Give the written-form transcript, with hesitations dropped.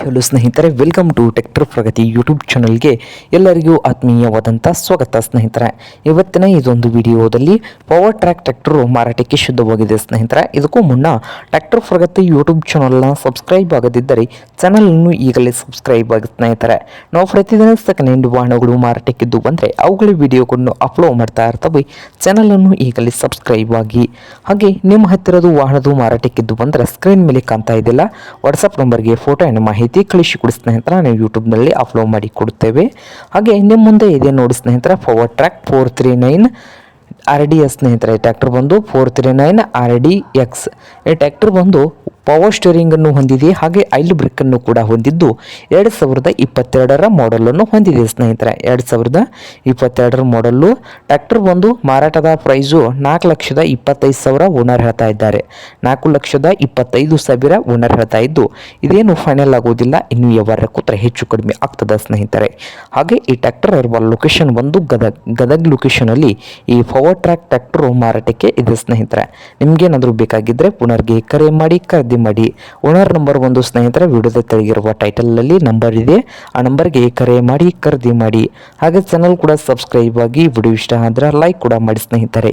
Hello ಸ್ನೇಹಿತರೆ, welcome to tractor Pragati YouTube ಚಾನಲ್ಗೆ ಎಲ್ಲರಿಗೂ ಆತ್ಮೀಯವಾದಂಥ ಸ್ವಾಗತ. ಸ್ನೇಹಿತರೆ, ಇವತ್ತಿನ ಇದೊಂದು ವಿಡಿಯೋದಲ್ಲಿ ಪವರ್ ಟ್ರ್ಯಾಕ್ ಟ್ರ್ಯಾಕ್ಟರ್ ಮಾರಾಟಕ್ಕೆ ಶುದ್ಧವಾಗಿದೆ. ಸ್ನೇಹಿತರೆ, ಇದಕ್ಕೂ ಮುನ್ನ ಟ್ರ್ಯಾಕ್ಟರ್ ಪ್ರಗತಿ ಯೂಟ್ಯೂಬ್ ಚಾನಲ್ನ ಸಬ್ಸ್ಕ್ರೈಬ್ ಆಗದಿದ್ದರೆ ಚಾನಲನ್ನು ಈಗಲೇ ಸಬ್ಸ್ಕ್ರೈಬ್ ಆಗಿ. ಸ್ನೇಹಿತರೆ, ನಾವು ಪ್ರತಿದಿನ ಸೆಕೆಂಡ್ ಹ್ಯಾಂಡ್ ವಾಹನಗಳು ಮಾರಾಟಕ್ಕಿದ್ದು ಬಂದರೆ ಅವುಗಳ ವಿಡಿಯೋಗಳನ್ನು ಅಪ್ಲೋಡ್ ಮಾಡ್ತಾ ಇರ್ತವೆ. ಚಾನಲನ್ನು ಈಗಲೇ ಸಬ್ಸ್ಕ್ರೈಬ್ ಆಗಿ. ಹಾಗೆ ನಿಮ್ಮ ಹತ್ತಿರದ ವಾಹನದ ಮಾರಾಟಕ್ಕಿದ್ದು ಬಂದರೆ ಸ್ಕ್ರೀನ್ ಮೇಲೆ ಕಾಣ್ತಾ ಇದೆಯಲ್ಲ, ವಾಟ್ಸಪ್ ನಂಬರ್ಗೆ ಫೋಟೋ ಮಾಹಿತಿ ಕಳಿಸಿಕೊಡಿ ಸ್ನೇಹಿತರೆ. ನಾವು ಯೂಟ್ಯೂಬ್ನಲ್ಲಿ ಅಪ್ಲೋಡ್ ಮಾಡಿ ಕೊಡುತ್ತೇವೆ. ಹಾಗೆ ನಿಮ್ಮ ಮುಂದೆ ಇದೆ ನೋಡಿ ಸ್ನೇಹಿತರೆ, ಪವರ್ ಟ್ರ್ಯಾಕ್ 439 RDX ಸ್ನೇಹಿತರೆ. ಟ್ರ್ಯಾಕ್ಟರ್ ಬಂದು 439 RDX. ಈ ಟ್ರ್ಯಾಕ್ಟರ್ ಬಂದು ಪವರ್ ಸ್ಟೇರಿಂಗನ್ನು ಹೊಂದಿದೆ. ಹಾಗೆ ಆಯಿಲ್ ಬ್ರೇಕನ್ನು ಕೂಡ ಹೊಂದಿದ್ದು 2022ರ ಮಾಡಲನ್ನು ಹೊಂದಿದೆ ಸ್ನೇಹಿತರೆ. 2022ರ ಮಾಡಲ್ಲು. ಟ್ರ್ಯಾಕ್ಟರ್ ಬಂದು ಮಾರಾಟದ ಪ್ರೈಸು 4,25,000 ಓನರ್ ಹೇಳ್ತಾ ಇದ್ದಾರೆ. 4,25,000 ಓನರ್ ಹೇಳ್ತಾ ಇದ್ದು, ಇದೇನು ಫೈನಲ್ ಆಗೋದಿಲ್ಲ, ಇನ್ನು ವ್ಯವಹಾರ ಕೂತ್ರೆ ಹೆಚ್ಚು ಕಡಿಮೆ ಆಗ್ತದೆ ಸ್ನೇಹಿತರೆ. ಹಾಗೆ ಈ ಟ್ರ್ಯಾಕ್ಟರ್ ಇರುವ ಲೊಕೇಶನ್ ಬಂದು ಗದಗ್ ಲೊಕೇಶನಲ್ಲಿ ಈ ಪವರ್ ಟ್ರ್ಯಾಕ್ ಟ್ರ್ಯಾಕ್ಟರ್ ಮಾರಾಟಕ್ಕೆ ಇದೆ ಸ್ನೇಹಿತರೆ. ನಿಮ್ಗೇನಾದರೂ ಬೇಕಾಗಿದ್ದರೆ ಪುನರ್ಗೆ ಕರೆ ಮಾಡಿ ಖರೀದಿ ಮಾಡಿ. ಓನರ್ ನಂಬರ್ ಒಂದು ಸ್ನೇಹಿತರೆ ವಿಡಿಯೋದ ತೆಳಗಿರುವ ಟೈಟಲಲ್ಲಿ ನಂಬರ್ ಇದೆ, ಆ ನಂಬರ್ಗೆ ಕರೆ ಮಾಡಿ ಖರೀದಿ ಮಾಡಿ. ಹಾಗೆ ಚಾನಲ್ ಕೂಡ ಸಬ್ಸ್ಕ್ರೈಬ್ ಆಗಿ. ವಿಡಿಯೋ ಇಷ್ಟ ಆದರೆ ಲೈಕ್ ಕೂಡ ಮಾಡಿ ಸ್ನೇಹಿತರೆ.